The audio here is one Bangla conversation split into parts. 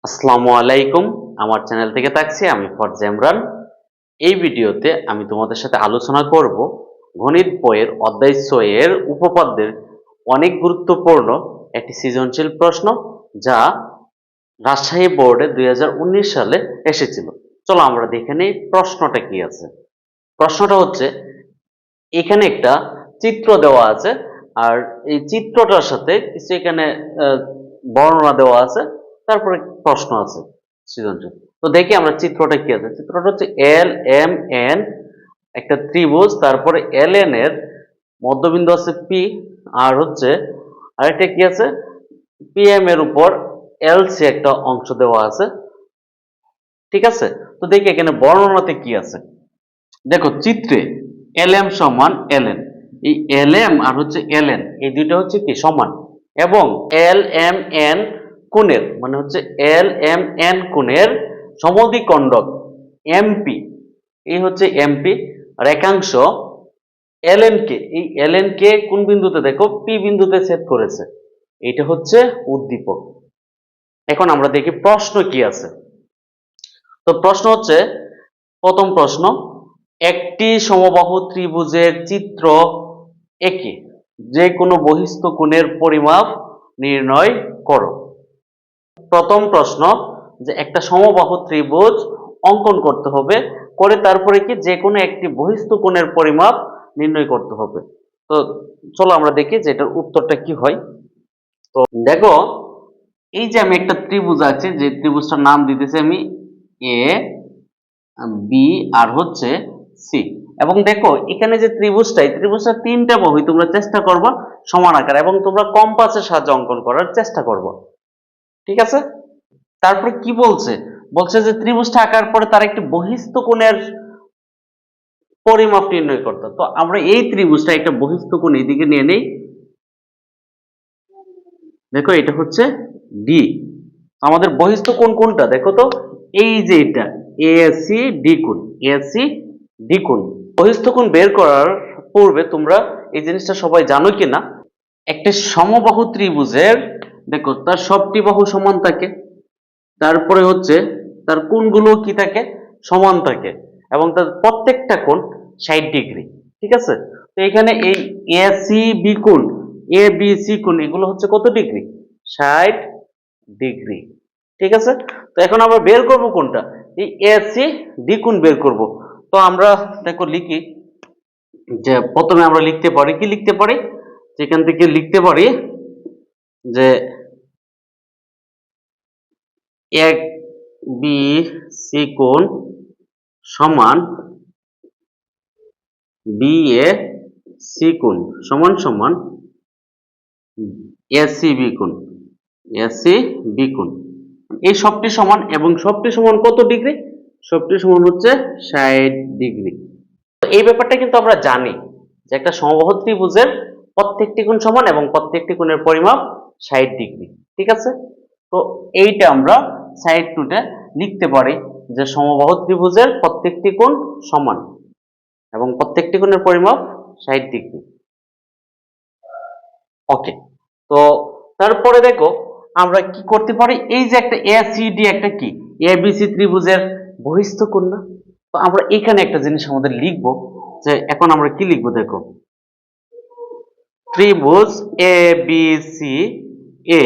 আসসালামু আলাইকুম। আমার চ্যানেল থেকে থাকছি আমি ফরজা ইমরান। এই ভিডিওতে আমি তোমাদের সাথে আলোচনা করব গণিত বইয়ের অধ্যায় ৬ এর উপপাদ্যের অনেক গুরুত্বপূর্ণ একটি সৃজনশীল প্রশ্ন, যা রাজশাহী বোর্ডে ২০১৯ সালে এসেছিল। চলো আমরা দেখে নিই প্রশ্নটা কি আছে। প্রশ্নটা হচ্ছে, এখানে একটা চিত্র দেওয়া আছে, আর এই চিত্রটার সাথে কিছু এখানে আহ, বর্ণনা দেওয়া আছে, তারপরে প্রশ্ন আছে সৃজনশীল। তো দেখি আমরা চিত্রটা কি আছে। চিত্রটা হচ্ছে এল এম এন, একটা ত্রিভুজ, তারপরে এল এন এর মধ্যবিন্দু আছে পি, আর হচ্ছে আরেকটা কি আছে, পি এম এর উপর এল সি একটা অংশ দেওয়া আছে। ঠিক আছে, তো দেখি এখানে বর্ণনাতে কি আছে। দেখো চিত্রে এল এম সমান এল এন, এই এল এম আর হচ্ছে এল এন এই দুইটা হচ্ছে কি সমান, এবং এল এম এন কোণের মানে হচ্ছে এল এম এন কোণের সমদ্বিখণ্ডক এমপি, এই হচ্ছে এমপি রেখাংশ এল এন কে, এই এল এন কে কোন বিন্দুতে, দেখো পি বিন্দুতে ছেদ করেছে। এটা হচ্ছে উদ্দীপক। এখন আমরা দেখি প্রশ্ন কি আছে। তো প্রশ্ন হচ্ছে, প্রথম প্রশ্ন, একটি সমবাহু ত্রিভুজের চিত্র এঁকে যে কোনো বহিস্থ কোণের পরিমাপ নির্ণয় করো। প্রথম প্রশ্ন, যে একটা সমবাহু ত্রিভুজ অঙ্কন করতে হবে, করে তারপরে কি যে কোনো একটি বহিস্থ কোণের পরিমাপ নির্ণয় করতে হবে। তো চলো আমরা দেখি যে এটার উত্তরটা কি হয়। তো দেখো, এই যে আমি একটা ত্রিভুজ আছে, যে ত্রিভুজটার নাম দিতেছি আমি এ বি আর হচ্ছে সি। এবং দেখো এখানে যে ত্রিভুজটা, এই ত্রিভুজটা তিনটা বাহু, তোমরা চেষ্টা করবা সমান আকার, এবং তোমরা কম্পাসের সাহায্যে অঙ্কন করার চেষ্টা করবো। ঠিক আছে, তারপরে কি বলছে, বলছে যে ত্রিভুজটা আঁকার পরে তার একটি বহিস্থ কোণের পরিমাপ নির্ণয় করতে। তো আমরা এই ত্রিভুজটা একটা বহিস্থ কোণ এদিকে নিয়ে নেই। দেখো এটা হচ্ছে ডি, আমাদের বহিস্থ কোণ কোনটা দেখো তো, এই যে এটা এসি ডি কোণ, এসি ডি কোণ। বহিস্থ কোণ বের করার পূর্বে তোমরা এই জিনিসটা সবাই জানো কিনা, একটা সমবাহু ত্রিভুজের দেখো তার সবটি বাহু সমান থাকে, তারপরে হচ্ছে তার কোণগুলো কি থাকে, সমান থাকে, এবং তার প্রত্যেকটা কোণ ৬০ ডিগ্রি। ঠিক আছে, তো এখানে এই এ সি বি কোণ, এ বি সি কোণ এগুলো হচ্ছে কত ডিগ্রি, ৬০ ডিগ্রি। ঠিক আছে, তো এখন আমরা বের করব কোনটা, এই এ সি ডি কোণ বের করব। তো আমরা দেখো লিখি, যে প্রথমে আমরা লিখতে পারি, কি লিখতে পারি, যেখান থেকে লিখতে পারি যে এক বি সি কোণ সমান বি এ সি কোণ সমান সমান এ সি বি কোণ, এ সি বি কোণ এই সবটি সমান, এবং সবটি সমান কত ডিগ্রি, সবটি সমান হচ্ছে ৬০ ডিগ্রি। তো এই ব্যাপারটা কিন্তু আমরা জানি যে একটা সমবাহু ত্রিভুজের প্রত্যেকটি কোণ সমান এবং প্রত্যেকটি কোণের পরিমাপ ৬০ ডিগ্রি। ঠিক আছে, তো এইটা আমরা সাইড টুতে লিখতে পারি যে সমবাহু ত্রিভুজের প্রত্যেকটি কোণ সমান এবং প্রত্যেকটি কোণের পরিমাপ ৬০ ডিগ্রি। ওকে, তো তারপরে দেখো আমরা কি করতে পারি, এই যে একটা এসিডি একটা কি এবিসি ত্রিভুজের বহিস্থ কোণ না। তো আমরা এখানে একটা জিনিস আমাদের লিখবো, যে এখন আমরা কি লিখবো দেখো, ত্রিভুজ এ বি সি এ,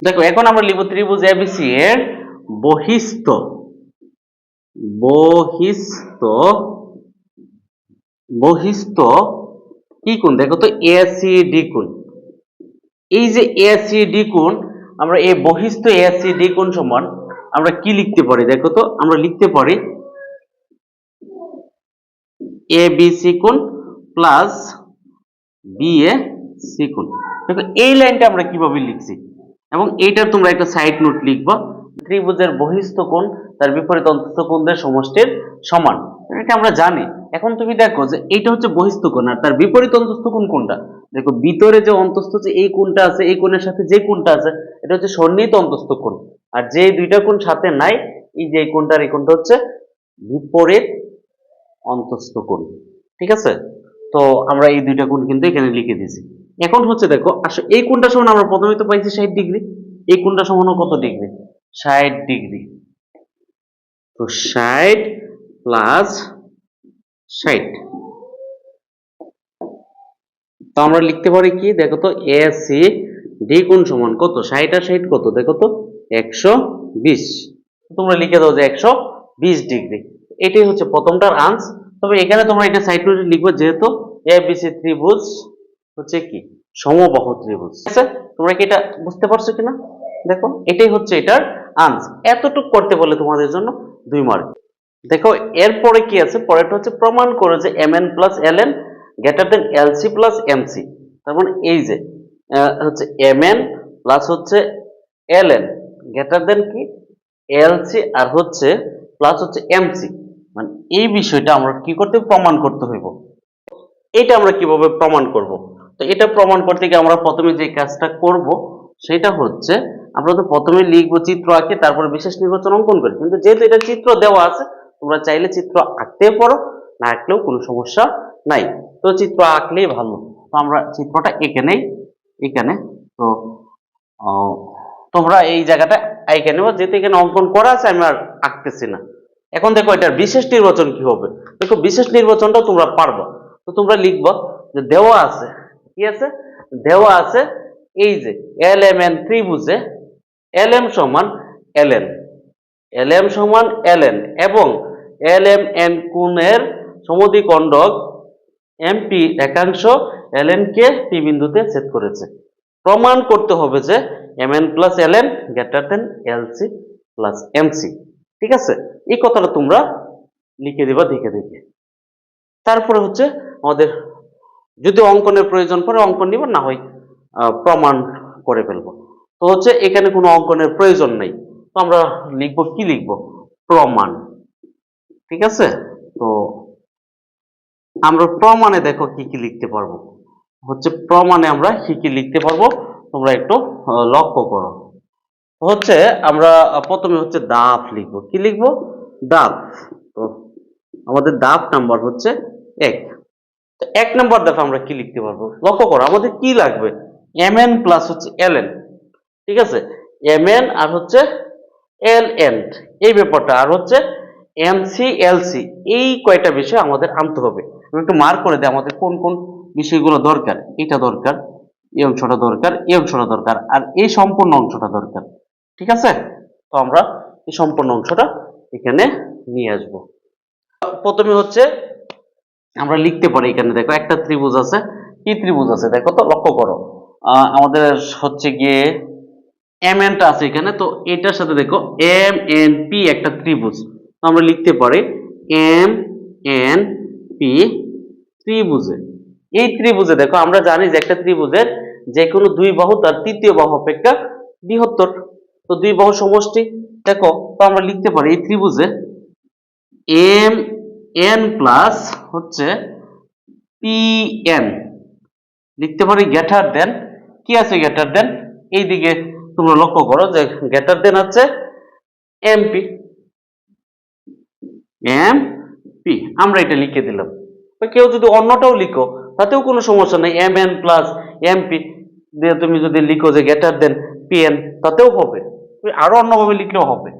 দেখো এখন আমরা লিখবো ত্রিভুজ এবিসি এর বহিস্থ, বহিস্থ বহিস্থ কি কোণ দেখো তো, এসিডি কোণ। এই যে এসিডি কোণ, আমরা এই বহিস্থ এসিডি কোণ সমান আমরা কি লিখতে পারি দেখো তো, আমরা লিখতে পারি এ বি সি কোণ প্লাস বি এ সি কোণ। দেখো এই লাইনটা আমরা কিভাবে লিখছি, এবং এইটার তোমরা একটা সাইড নোট লিখবা, ত্রিভুজের বহিস্থ কোণ তার বিপরীত অন্তস্থ কোণদের সমষ্টির সমান, এটা আমরা জানি। এখন তুমি দেখো যে এইটা হচ্ছে বহিস্থ কোণ, আর তার বিপরীত অন্তস্থ কোণ কোনটা, দেখো ভিতরে যে অন্তস্থ যে এই কোণটা আছে, এই কোণের সাথে যে কোণটা আছে এটা হচ্ছে সন্নিহিত অন্তস্থ কোণ, আর যে দুইটা কোণ সাথে নাই, এই যে এই কোণটার এই কোণটা হচ্ছে বিপরীত অন্তস্থ কোণ। ঠিক আছে, তো আমরা এই দুইটা কোণ কিন্তু এখানে লিখে দিয়েছি। এখন হচ্ছে দেখো আসলে এই কোণটা সমান আমরা প্রথমে তো পাইছি ৬০ ডিগ্রি, এই কোণটা সমান কত ডিগ্রি, 60 ডিগ্রি। তো 60 প্লাস 60, তো আমরা লিখতে পারি কি দেখো তো, এসি ডি কোণ সমান কত, 60 আর 60 কত দেখো তো, 120। তোমরা লিখে দাও যে 120 ডিগ্রি। এটাই হচ্ছে প্রথমটার আনসার। তবে এখানে তোমরা এটা সাইড করে লিখবে, যেহেতু এবিসি ত্রিভুজ হচ্ছে কি সমবাহু ত্রিভুজ। ঠিক আছে, তোমরা কি এটা বুঝতে পারছো কিনা? দেখো এটাই হচ্ছে এটার আনসার। এতটুকু করতে বলে তোমাদের জন্য 2 মার্ক। দেখো এরপরে কি আছে, পরেরটা হচ্ছে প্রমাণ করে যে mn plus ln greater than lc plus mc। তার মানে এই যে হচ্ছে mn প্লাস হচ্ছে ln গ্রেটার দেন কি lc আর হচ্ছে প্লাস হচ্ছে mc, মানে এই বিষয়টা আমরা কি করতে প্রমাণ করতে হইব। এটা আমরা কিভাবে প্রমাণ করব? তো এটা প্রমাণ করতে গিয়ে আমরা প্রথমে যে কাজটা করব সেটা হচ্ছে, আমরা তো প্রথমে লিখবো চিত্র আঁকি, তারপর বিশেষ নির্বাচন অঙ্কন করি। কিন্তু যেহেতু এটা চিত্র দেওয়া আছে, তোমরা চাইলে চিত্র আঁকতে পারো, না আঁকলেও কোনো সমস্যা নাই। তো চিত্র আঁকলেই ভালো। তো আমরা চিত্রটা এখানেই, এখানে তো তোমরা এই জায়গাটা আঁকে নেবো, যেহেতু এখানে অঙ্কন করা আছে আমি আর আঁকতেছি না। এখন দেখো এটার বিশেষ নির্বাচন কি হবে। দেখো বিশেষ নির্বাচনটাও তোমরা পারবা। তো তোমরা লিখবা যে দেওয়া আছে, কি আছে, দেওয়া আছে এই যে LMN ত্রিভুজে LM সমান LN, LM সমান LN এবং LMN কোণের সমদ্বিখণ্ডক MP একাংশ LN কে P বিন্দুতে ছেদ করেছে। প্রমাণ করতে হবে যে mn plus ln greater than lc plus mc। ঠিক আছে, এই কথাটা তোমরা লিখে দিবা দেখে দেখে। তারপরে হচ্ছে আমাদের যদি অঙ্কনের প্রয়োজন পড়ে অঙ্কন নিব, না হয় প্রমাণ করে ফেলবো। তো হচ্ছে এখানে কোনো অঙ্কনের প্রয়োজন নেই, তো আমরা লিখবো কি, লিখবো প্রমাণ। ঠিক আছে, তো আমরা প্রমাণে দেখো কি কি লিখতে পারবো। হচ্ছে প্রমাণে আমরা কি কি লিখতে পারবো, তোমরা একটু লক্ষ্য করো। হচ্ছে আমরা প্রথমে হচ্ছে দাব লিখবো, কি লিখবো, দাব। তো আমাদের দাব নাম্বার হচ্ছে 1। তো 1 নাম্বার দাব আমরা কি লিখতে পারবো, লক্ষ্য করো আমাদের কি লাগবে, mn প্লাস হচ্ছে ln। ঠিক আছে, mn আর হচ্ছে ln এই ব্যাপারটা, আর হচ্ছে mc lc, এই কয়টা বিষয় আমাদের আনতে হবে। আমি একটু মার্ক করে দিই আমাদের কোন কোন বিষয়গুলো দরকার। এটা দরকার, এই অংশটা দরকার, এই অংশটা দরকার, আর এই সম্পূর্ণ অংশটা দরকার। ঠিক আছে, তো আমরা এই সম্পূর্ণ অংশটা এখানে নিয়ে আসব। প্রথমে হচ্ছে আমরা লিখতে পারি, এখানে দেখো একটা ত্রিভুজ আছে। কি ত্রিভুজ আছে দেখো তো, লক্ষ্য করো। আমাদের হচ্ছে গিয়ে mn টা আছে এখানে, তো এটার সাথে দেখো mnp একটা ত্রিভুজ। তো আমরা লিখতে পারি mnp ত্রিভুজে। এই ত্রিভুজে দেখো আমরা জানি যে একটা ত্রিভুজের যে কোনো দুই বাহু তার তৃতীয় বাহু অপেক্ষা বৃহত্তর। তো দুই বাহু সমষ্টি দেখো, তো আমরা লিখতে পারি এই ত্রিভুজে mn প্লাস হচ্ছে pn লিখতে পারি গ্রেটার দেন, কি আছে গ্রেটার দেন, এইদিকে তোমরা লক্ষ্য করো যে গ্রেটার দেন আছে mp, mp আমরা এটা লিখে দিলাম। কেউ যদি অন্যটাও লিখো তাতেও কোনো সমস্যা নেই, mn প্লাস mp দিয়ে তুমি যদি লিখো যে গ্রেটার দেন pn তাতেও হবে, তুমি আরো অন্যভাবে লিখলেও হবে।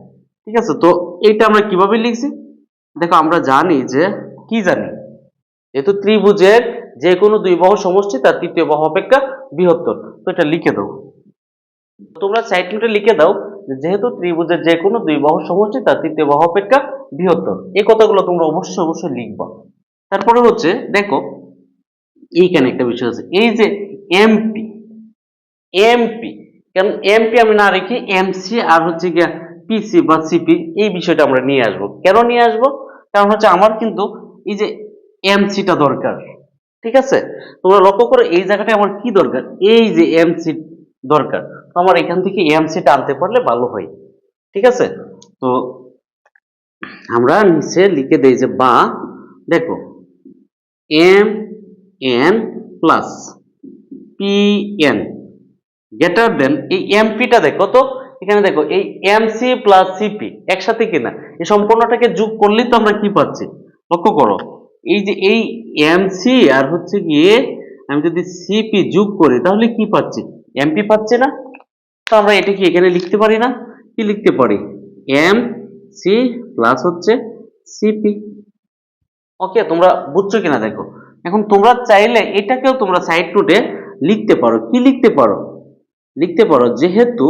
ঠিক আছে, তো এইটা আমরা কিভাবে লিখছি দেখো, আমরা জানি যে কি জানি, যেহেতু ত্রিভুজের যে কোনো দুই বাহু সমষ্টি তার তৃতীয় বাহু অপেক্ষা বৃহত্তর। তো এটা লিখে দাও, তোমরা সাইড নোটে লিখে দাও যেহেতু ত্রিভুজের যে কোনো দুই বাহু সমষ্টি তার তৃতীয় বাহু অপেক্ষা বৃহত্তর। এই কথাগুলো তোমরা অবশ্যই অবশ্যই লিখবা। তারপরে হচ্ছে দেখো এইখানে একটা বিষয় আছে, এই যে এমপি, এমপি কারণ এমপি আমি না রেখে এমসি আর হচ্ছে গিয়া পিসি বা সিপি এই বিষয়টা আমরা নিয়ে আসব। কেন নিয়ে আসব, কারণ হচ্ছে আমার কিন্তু এই যে এমসিটা দরকার। ঠিক আছে, তোমরা লক্ষ্য করো এই জায়গাটায় আমার কি দরকার, এই যে এমসি দরকার। তো আমার এখান থেকে এমসিটা আনতে পারলে ভালো হয়। ঠিক আছে, তো আমরা নিচে লিখে দেই যে বা দেখো M N plus P N greater than এই এমপিটা দেখো তো, এখানে দেখো এই এমসি প্লাস সিপি একসাথে কিনা, এই সম্পূর্ণটাকে যোগ করলেই তো আমরা কি পাচ্ছি, লক্ষ্য করো এই যে এই এমসি আর হচ্ছে গিয়ে আমি যদি সিপি যোগ করি তাহলে কি পাচ্ছি, এমপি পাচ্ছি না। তো আমরা এটা কি এখানে লিখতে পারি না, কি লিখতে পারি, এম সি প্লাস হচ্ছে সিপি। ওকে, তোমরা বুঝছো কিনা দেখো। এখন তোমরা চাইলে এটাকেও তোমরা সাইড নোটে লিখতে পারো। কি লিখতে পারো, লিখতে পারো যেহেতু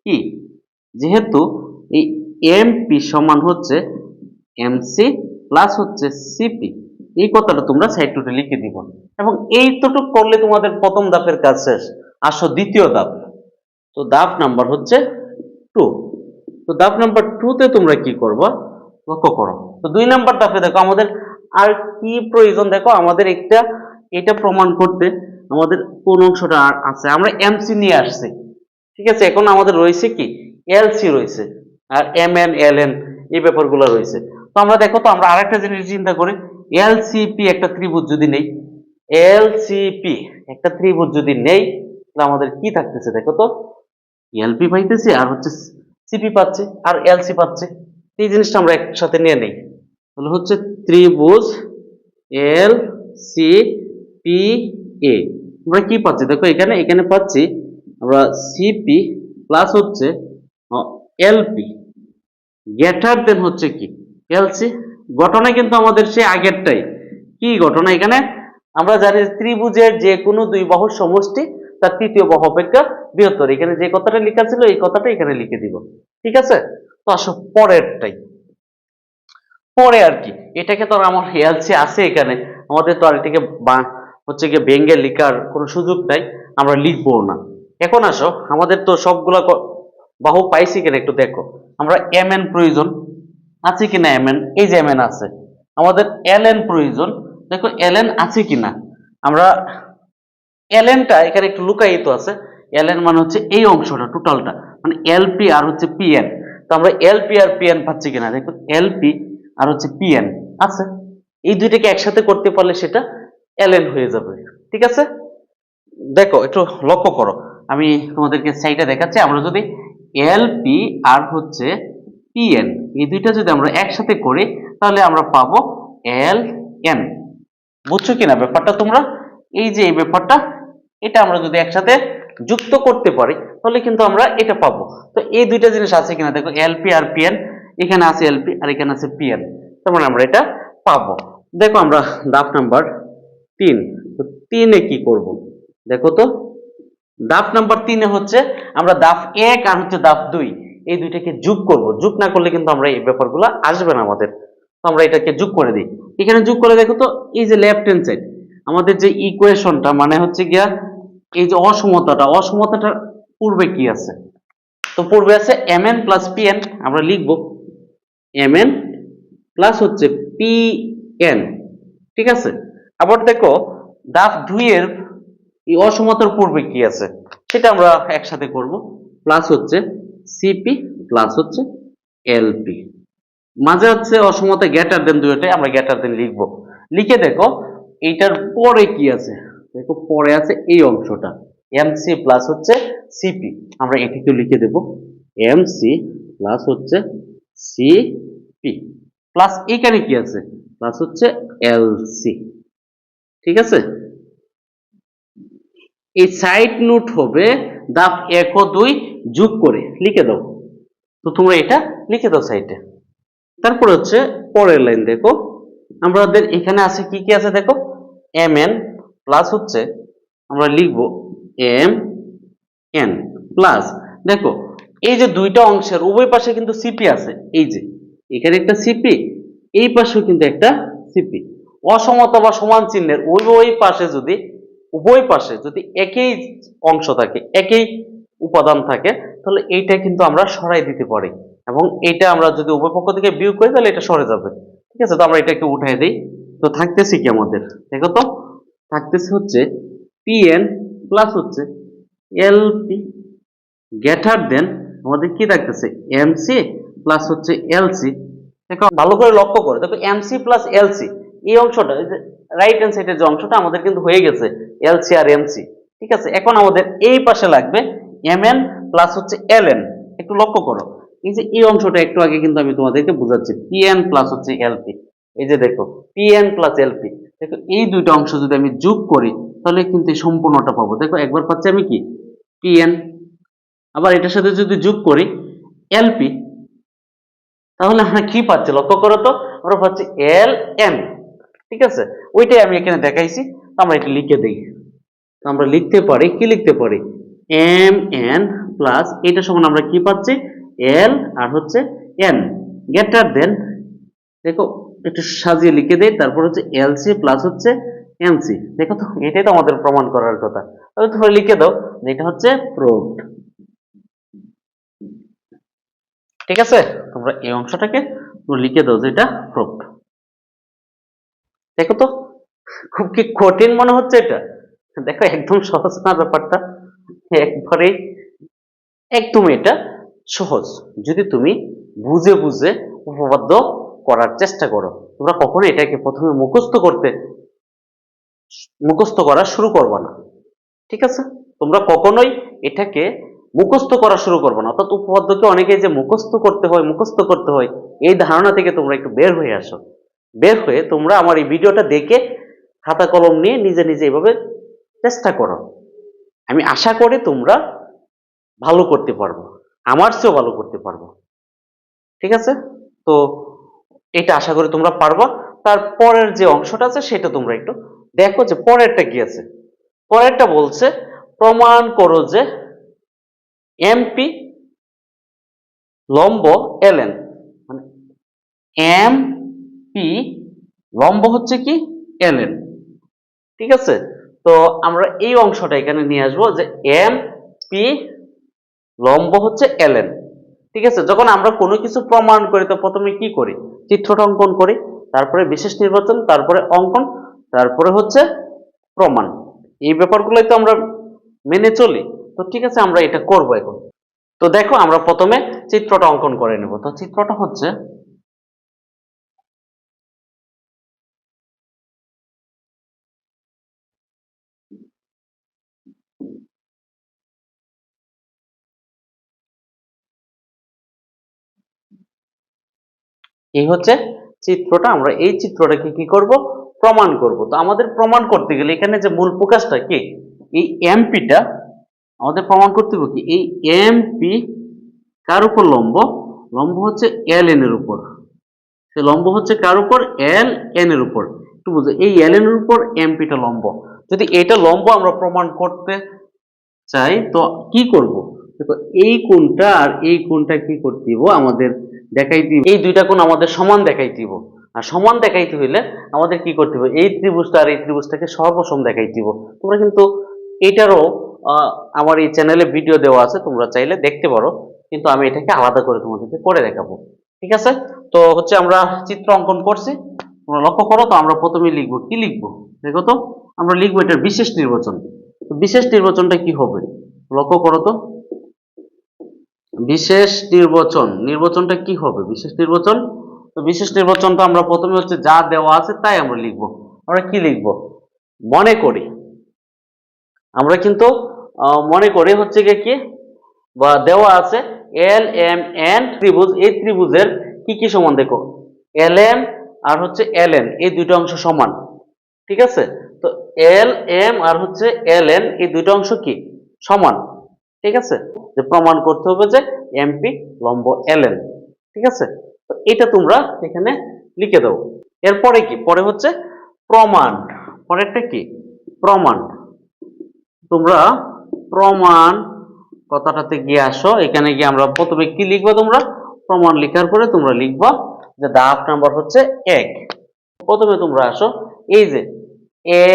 কি, যেহেতু এই এমপি সমান হচ্ছে এমসি প্লাস হচ্ছে সিপি, এই কথাটা তোমরা সাইড নোটে লিখে দিব। এবং এইটুকু করলে তোমাদের প্রথম ধাপের কাজ শেষ। আসো দ্বিতীয় ধাপ। তো ধাপ নাম্বার হচ্ছে 2। তো ধাপ নাম্বার 2 তে তোমরা কি করবা লক্ষ্য করো। তো 2 নাম্বার ধাপে দেখো আমাদের আর কি প্রয়োজন, দেখো আমাদের এটা প্রমাণ করতে আমাদের কোন অংশটা আর আছে, আমরা এমসি নিয়ে আসছি। ঠিক আছে, এখন আমাদের রয়েছে কি, এলসি রয়েছে, আর এমএন এলএন এই ব্যাপারগুলো রয়েছে। তো আমরা দেখো, তো আমরা আরেকটা জিনিস চিন্তা করি, এলসিপি একটা ত্রিভুজ যদি নেই, এলসিপি একটা ত্রিভুজ যদি নেই, তাহলে আমাদের কি থাকতেছে দেখো তো, এলপি পাইতেছি আর হচ্ছে সিপি পাচ্ছে আর এলসি পাচ্ছে। এই জিনিসটা আমরা একসাথে নিয়ে নেই, তাহলে হচ্ছে ত্রিভুজ এল সি পি এ। আমরা কি পাচ্ছি দেখো, এখানে এখানে পাচ্ছি আমরা সিপি প্লাস হচ্ছে এলপি গ্রেটার দেন হচ্ছে কি এলসি। ঘটনা কিন্তু আমাদের সে আগেরটাই। কি ঘটনা, এখানে আমরা জানি ত্রিভুজের যে কোনো দুই বাহুর সমষ্টি তার তৃতীয় বাহু অপেক্ষা বৃহত্তর। এখানে যে কথাটা লেখা ছিল এই কথাটা এখানে লিখে দিব। ঠিক আছে, তো আসো পরেরটাই। পরে আর কি, এটাকে তো আর আমার এলসি আছে এখানে, আমাদের তো আর এটাকে হচ্ছে গিয়ে ভেঙ্গে লেখার কোনো সুযোগ নাই, আমরা লিখবো না। এখন আসো, আমাদের তো সবগুলা বাহু পাইছি কিনা একটু দেখো। আমরা এম এন প্রয়োজন আছে কিনা, এম এন, এই যে এম এন আছে। আমাদের এল এন প্রয়োজন, দেখো এল এন আছে কিনা। আমরা এল এনটা এখানে একটু লুকায়িত আছে। এল এন মানে হচ্ছে এই অংশটা টোটালটা, মানে এলপি আর হচ্ছে পিএন। তো আমরা এলপি আর পিএন পাচ্ছি কিনা দেখো, এলপি আর হচ্ছে পিএন আছে। এই দুইটাকে একসাথে করতে পারলে সেটা এলএন হয়ে যাবে। ঠিক আছে, দেখো একটু লক্ষ্য করো, আমি তোমাদেরকে সাইডে দেখাচ্ছি। আমরা যদি এলপি আর হচ্ছে পিএন এই দুইটা যদি আমরা একসাথে করি, তাহলে আমরা পাবো এল এন। বুঝছো কিনা ব্যাপারটা তোমরা, এই যে এই ব্যাপারটা, এটা আমরা যদি একসাথে যুক্ত করতে পারি তাহলে কিন্তু আমরা এটা পাবো। তো এই দুইটা জিনিস আছে কিনা দেখো, এলপি আর পিএন, এখানে আছে এলপি আর এখানে আছে পিএন, তার মানে আমরা এটা পাবো। দেখো আমরা ধাপ নাম্বার 3, তো 3-এ কি করব দেখো তো। ধাপ নাম্বার 3-এ হচ্ছে আমরা ধাপ 1 আর হচ্ছে ধাপ 2 এই দুইটাকে যোগ করব। যোগ না করলে কিন্তু আমরা এই ব্যাপারগুলো আসবে না আমাদের। তো আমরা এটাকে যোগ করে দিই। এখানে যোগ করে দেখো তো, এই যে লেফট হ্যান্ড সাইড আমাদের যে ইকুয়েশনটা, মানে হচ্ছে গিয়া এই যে অসমতাটার পূর্বে কি আছে, তো পূর্বে আছে mn প্লাস pn, আমরা লিখব mn প্লাস হচ্ছে pn। ঠিক আছে, আবার দেখো ধাপ 2 এর এই অসমতার পূর্বে কি আছে সেটা আমরা একসাথে করব, প্লাস হচ্ছে সিপি প্লাস হচ্ছে এলপি। মাঝে হচ্ছে অসমতা গ্রেটার দেন, দুইটাই আমরা গ্রেটার দেন লিখব। লিখে দেখো এইটার পরে কি আছে, দেখো পরে আছে এই অংশটা এমসি প্লাস হচ্ছে সিপি, আমরা এটিকে লিখে দেব এমসি প্লাস হচ্ছে সিপি প্লাস এখানে কি আছে, প্লাস হচ্ছে এলসি। ঠিক আছে, এই সাইড নোট হবে ধাপ 1 ও 2 যোগ করে লিখে দাও। তো তোমরা এটা লিখে দাও সাইডে। তারপর হচ্ছে পরের লাইন দেখো, আমাদের এখানে আছে কি কি আছে দেখো, এম এন প্লাস হচ্ছে আমরা লিখব এম এন প্লাস, দেখো এই যে দুইটা অংশের উভয় পাশে কিন্তু সিপি আছে, এই যে এখানে একটা সিপি, এই পাশেও কিন্তু একটা সিপি। অসমতা বা সমান চিহ্নের উভয় পাশে যদি একই অংশ থাকে, একই উপাদান থাকে, তাহলে এইটা কিন্তু আমরা সরাই দিতে পারি, এবং এইটা আমরা যদি উভয় পক্ষ থেকে বিয়োগ করি তাহলে এটা সরে যাবে। ঠিক আছে, তো আমরা এটাকে উঠাই দিই। তো থাকতেছে কি আমাদের দেখো তো, থাকতেছে হচ্ছে পিএন প্লাস হচ্ছে এলপি গ্রেটার দেন আমাদের কি থাকতেছে এমসি প্লাস হচ্ছে এলসি। দেখো ভালো করে লক্ষ্য করে দেখো, এমসি প্লাস এলসি এই অংশটা, রাইট হ্যান্ড সাইডের যে অংশটা আমাদের কিন্তু হয়ে গেছে এলসি আর এমসি। ঠিক আছে, এখন আমাদের এই পাশে লাগবে এমএন প্লাস হচ্ছে এলএন। একটু লক্ষ্য করো, এই যে এই অংশটা একটু আগে কিন্তু আমি তোমাদেরকে বুঝাচ্ছি, পিএন প্লাস হচ্ছে এলপি। এই যে দেখো পিএন প্লাস এলপি, দেখো এই দুইটা অংশ যদি আমি যোগ করি তাহলে কিন্তু এই সম্পূর্ণটা পাবো। দেখো একবার পাচ্ছি আমি কি পিএন, আবার এটার সাথে যদি যোগ করি এলপি। তাহলে আমরা কি পাচ্ছি লক্ষ্য করো তো, আমরা পাচ্ছি এল এন। ঠিক আছে, ওইটাই আমি এখানে দেখাইছি। আমরা এটা লিখে দিই। আমরা লিখতে পারি, কি লিখতে পারি, এম এন প্লাস এটা সমান আমরা কি পাচ্ছি, এল আর হচ্ছে এন গ্রেটার দেন, দেখো একটু সাজিয়ে লিখে দেই, তারপর হচ্ছে এলসি প্লাস হচ্ছে এমসি। দেখো তো এটাই তো আমাদের প্রমাণ করার কথা। তাহলে তোমরা লিখে দাও যে এটা হচ্ছে প্রুভড। ঠিক আছে, তোমরা এই অংশটাকে লিখে দাও যে এটা প্রুভড। দেখো তো খুব কি কঠিন মনে হচ্ছে এটা? দেখো একদম সহজ না ব্যাপারটা, একবারে একদম এটা সহজ। যদি তুমি বুঝে বুঝে উপপাদ্য করার চেষ্টা করো, তোমরা কখনো এটাকে প্রথমে মুখস্থ করা শুরু করবে না। ঠিক আছে, তোমরা কখনোই এটাকে মুখস্থ করা শুরু করবে না। অর্থাৎ উপপাদ্যকে অনেকে যে মুখস্থ করতে হয় এই ধারণা থেকে তোমরা একটু বের হয়ে আসো। বের হয়ে তোমরা আমার এই ভিডিওটা দেখে খাতা কলম নিয়ে নিজে নিজে এইভাবে চেষ্টা করো। আমি আশা করি তোমরা ভালো করতে পারবো, আমার চেয়েও ভালো করতে পারবো। ঠিক আছে, তো এটা আশা করি তোমরা পারবা। তারপরের যে অংশটা আছে সেটা তোমরা একটু দেখো যে পরেরটা কি আছে। পরেরটা বলছে প্রমাণ করো যে এমপি লম্ব এলএন, মানে এম পি লম্ব হচ্ছে কি এলএন। ঠিক আছে, তো আমরা এই অংশটা এখানে নিয়ে আসবো যে এম পি লম্ব হচ্ছে এলএন। ঠিক আছে, যখন আমরা কোনো কিছু প্রমাণ করি তো প্রথমে কি করি, চিত্রটা অঙ্কন করি, তারপরে বিশেষ নির্বাচন, তারপরে অঙ্কন, তারপরে হচ্ছে প্রমাণ। এই ব্যাপারগুলোই তো আমরা মেনে চলি। তো ঠিক আছে, আমরা এটা করব এখন। তো দেখো আমরা প্রথমে চিত্রটা অঙ্কন করে নেব। তো চিত্রটা হচ্ছে এই হচ্ছে চিত্রটা। আমরা এই চিত্রটাকে কি করব, প্রমাণ করব। তো আমাদের প্রমাণ করতে গেলে এখানে যে মূল ফোকাসটা কি, এই এমপিটা আমাদের প্রমাণ করতে হবে কি, এই এমপি কার উপর লম্ব, লম্ব হচ্ছে এল এন এর উপর। সে লম্ব হচ্ছে কার উপর, এল এন এর উপর। একটু বুঝো, এই এল এন এর উপর এমপিটা লম্ব। যদি এটা লম্ব আমরা প্রমাণ করতে চাই তো কি করব, দেখো এই কোণটা আর এই কোণটা কি করতে দিব, আমাদের দেখাইতে দিব এই দুইটা কোণ আমাদের সমান দেখাইতে দিব। আর সমান দেখাইতে হইলে আমাদের কি করতে হবে, এই ত্রিভুজটা আর এই ত্রিভুজটাকে সর্বসম দেখাইতে দিব। তোমরা কিন্তু এটারও আমার এই চ্যানেলে ভিডিও দেওয়া আছে, তোমরা চাইলে দেখতে পারো, কিন্তু আমি এটাকে আলাদা করে তোমাদেরকে করে দেখাবো। ঠিক আছে, তো হচ্ছে আমরা চিত্র অঙ্কন করছি, তোমরা লক্ষ্য করো। তো আমরা প্রথমে লিখবো, কি লিখবো দেখো তো, আমরা লিখবো এটার বিশেষ নির্বাচন। বিশেষ নির্বাচনটা কি হবে লক্ষ্য করো তো, বিশেষ নির্বাচন, নির্বাচনটা কি হবে বিশেষ নির্বাচন। তো বিশেষ নির্বাচনটা আমরা প্রথমে হচ্ছে যা দেওয়া আছে তাই আমরা লিখব। আমরা কি লিখব, মনে করি, আমরা কিন্তু মনে করি হচ্ছে কি বা দেওয়া আছে এল এম এন ত্রিভুজ, এই ত্রিভুজের কি কি সমান দেখো, এল এম আর হচ্ছে এল এন এই দুইটা অংশ সমান। ঠিক আছে, তো এল এম আর হচ্ছে এল এন এই দুইটা অংশ কি সমান। ঠিক আছে, যে প্রমাণ করতে হবে যে এমপি লম্ব এল এন। ঠিক আছে, তো এটা তোমরা এখানে লিখে দাও। এরপরে কি, পরে হচ্ছে প্রমাণ, পরেরটা কি প্রমাণ। তোমরা প্রমাণ কথাটাতে গিয়ে আসো, এখানে গিয়ে আমরা প্রথমে কি লিখবো, তোমরা প্রমাণ লেখার পরে তোমরা লিখবা যে ধাপ নাম্বার হচ্ছে 1। প্রথমে তোমরা আসো, এই যে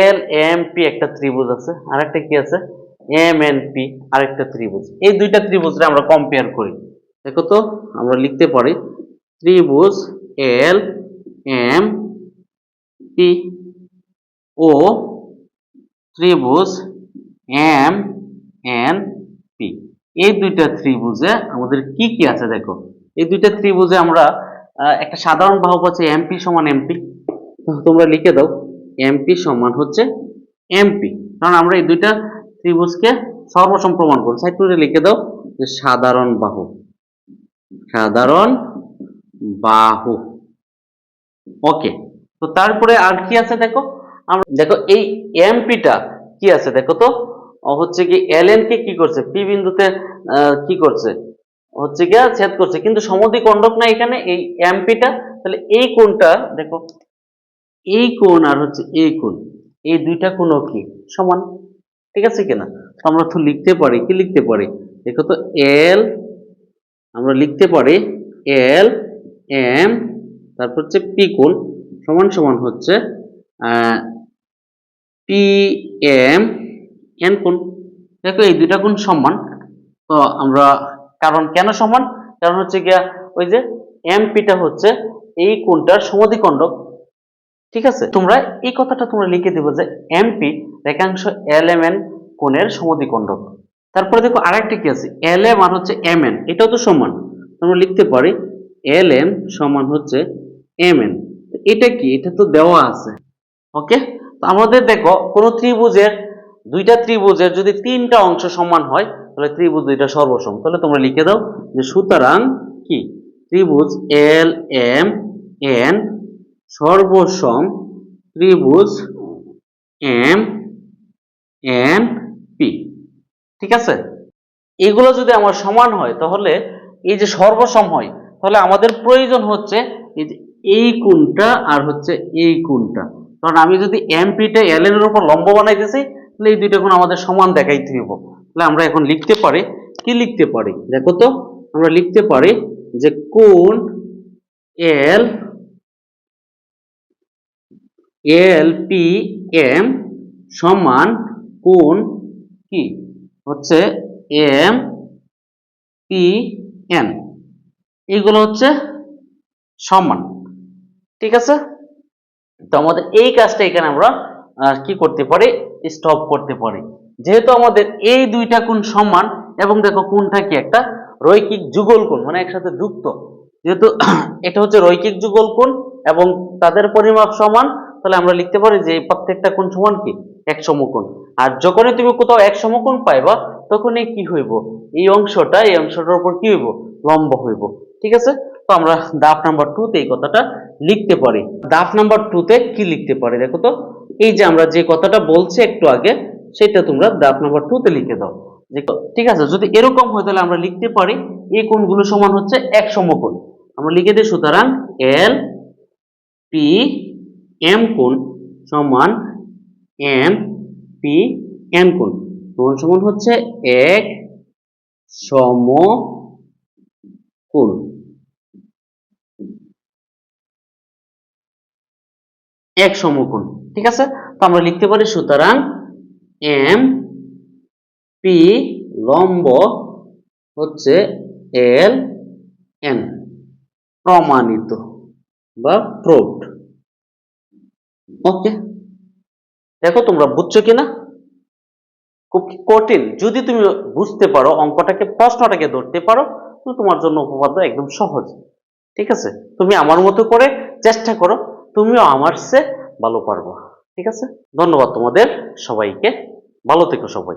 এল এম পি একটা ত্রিভুজ আছে, আরেকটা কি আছে এম এন পি আরেকটা ত্রিভুজ, এই দুইটা ত্রিভুজকে আমরা কম্পেয়ার করি। দেখো তো আমরা লিখতে পারি ত্রিভুজ এল এম পি ও ত্রিভুজ এম এন পি, এই দুইটা ত্রিভুজে আমাদের কি কি আছে দেখো। এই দুইটা ত্রিভুজে আমরা একটা সাধারণ বাহু পাচ্ছি এমপি সমান এমপি। তোমরা লিখে দাও এমপি সমান হচ্ছে এমপি, কারণ আমরা এই দুইটা ত্রিভুজকে সর্বসম প্রমাণ করব। সাইড করে লিখে দাও যে সাধারণ বাহু, সাধারণ বাহু। ওকে, তো তারপরে আর কি আছে দেখো, আমরা দেখো এই এমপিটা কি আছে দেখো তো, হচ্ছে কি এলএন কে কি করছে পি বিন্দুতে কি করছে হচ্ছে গিয়া ছেদ করছে, কিন্তু সমদ্বিখণ্ডক না এখানে এই এমপিটা। তাহলে এই কোণটা দেখো, এই কোণ আর হচ্ছে এই কোণ, এই দুইটা কোণও কি সমান, ঠিক আছে কিনা? তো আমরা তো লিখতে পারি, কি লিখতে পারি দেখো তো, এল, আমরা লিখতে পারি এল এম, তারপর হচ্ছে পি কোণ সমান সমান হচ্ছে পি এম এন কোণ। দেখো এই দুইটা কোণ সমান। তো আমরা, কারণ কেন সমান, কারণ হচ্ছে গিয়া ওই যে এম পিটা হচ্ছে এই কোণটার সমদ্বিখণ্ডক, ঠিক আছে? তোমরা এই কথাটা তোমরা লিখে দেবো যে এমপি রেখাংশ এল এম এন কোণের সমদ্বিখণ্ডক। তারপরে দেখো আরেকটা কি আছে, এল এম আর হচ্ছে এম এন, এটাও তো সমান। আমরা লিখতে পারি এল এম সমান হচ্ছে এম এন। এটা কি, এটা তো দেওয়া আছে। ওকে, তো আমাদের দেখো কোন ত্রিভুজের, দুইটা ত্রিভুজের যদি তিনটা অংশ সমান হয় তাহলে ত্রিভুজ দুইটা সর্বসম। তাহলে তোমরা লিখে দাও যে সুতরাং কি, ত্রিভুজ এল এম এন সর্বসম ত্রিভুজ এম এন পি, ঠিক আছে? এগুলো যদি আমার সমান হয় তাহলে এই যে সর্বসম হয়, তাহলে আমাদের প্রয়োজন হচ্ছে এই যে এই কোণটা আর হচ্ছে এই কোণটা। কারণ আমি যদি এমপিটা এল এর উপর লম্ব বানাইতেছি তাহলে এই দুইটা কোণ আমাদের সমান দেখাইতে হবে। তাহলে আমরা এখন লিখতে পারি, কি লিখতে পারি দেখো তো, আমরা লিখতে পারি যে কোণ এল এল পি এম সমান কোণ কি হচ্ছে এম পি এন, এইগুলো হচ্ছে সমান, ঠিক আছে? তো আমাদের এই কাজটা এখানে আমরা কি করতে পারি, স্টপ করতে পারি। যেহেতু আমাদের এই দুইটা কোণ সমান এবং দেখো কোণটা কি একটা রৈখিক যুগল কোণ, মানে একসাথে যুক্ত, যেহেতু এটা হচ্ছে রৈখিক যুগল কোণ এবং তাদের পরিমাপ সমান, তাহলে আমরা লিখতে পারি যে এই প্রত্যেকটা কোণ সমান কি এক সমকোণ। আর যখনই তুমি কোথাও এক সমকোণ পাইবা তখনই কি হইব, এই অংশটার উপর কি হইব, লম্ব হইব, ঠিক আছে? তো আমরা দাপ নাম্বার 2 তে এই কথাটা লিখতে পারি। দাপ নাম্বার 2 তে কি লিখতে পারি দেখো তো, এই যে আমরা যে কথাটা বলছি একটু আগে সেটা তোমরা দাপ নাম্বার 2 তে লিখে দাও। ঠিক আছে, যদি এরকম হয় তাহলে আমরা লিখতে পারি এই কোণগুলো সমান হচ্ছে এক সমকোণ। আমরা লিখে দিই সুতরাং এল পি এম কোণ সমান এম পি এন কোণ সমান সমান হচ্ছে এক সমকোণ, এক সমকোণ, ঠিক আছে? তো আমরা লিখতে পারি সুতরাং এম পি লম্ব হচ্ছে এল এন, প্রমাণিত বা প্রুভড। ওকে, দেখো তোমরা বুঝছো কিনা? খুব কঠিন, যদি তুমি বুঝতে পারো অঙ্কটাকে, প্রশ্নটাকে ধরতে পারো, তো তোমার জন্য উপপাদ্য একদম সহজ, ঠিক আছে? তুমি আমার মতো করে চেষ্টা করো, তুমিও আমার চেয়ে ভালো পারবে, ঠিক আছে? ধন্যবাদ তোমাদের সবাইকে, ভালো থেকো সবাই।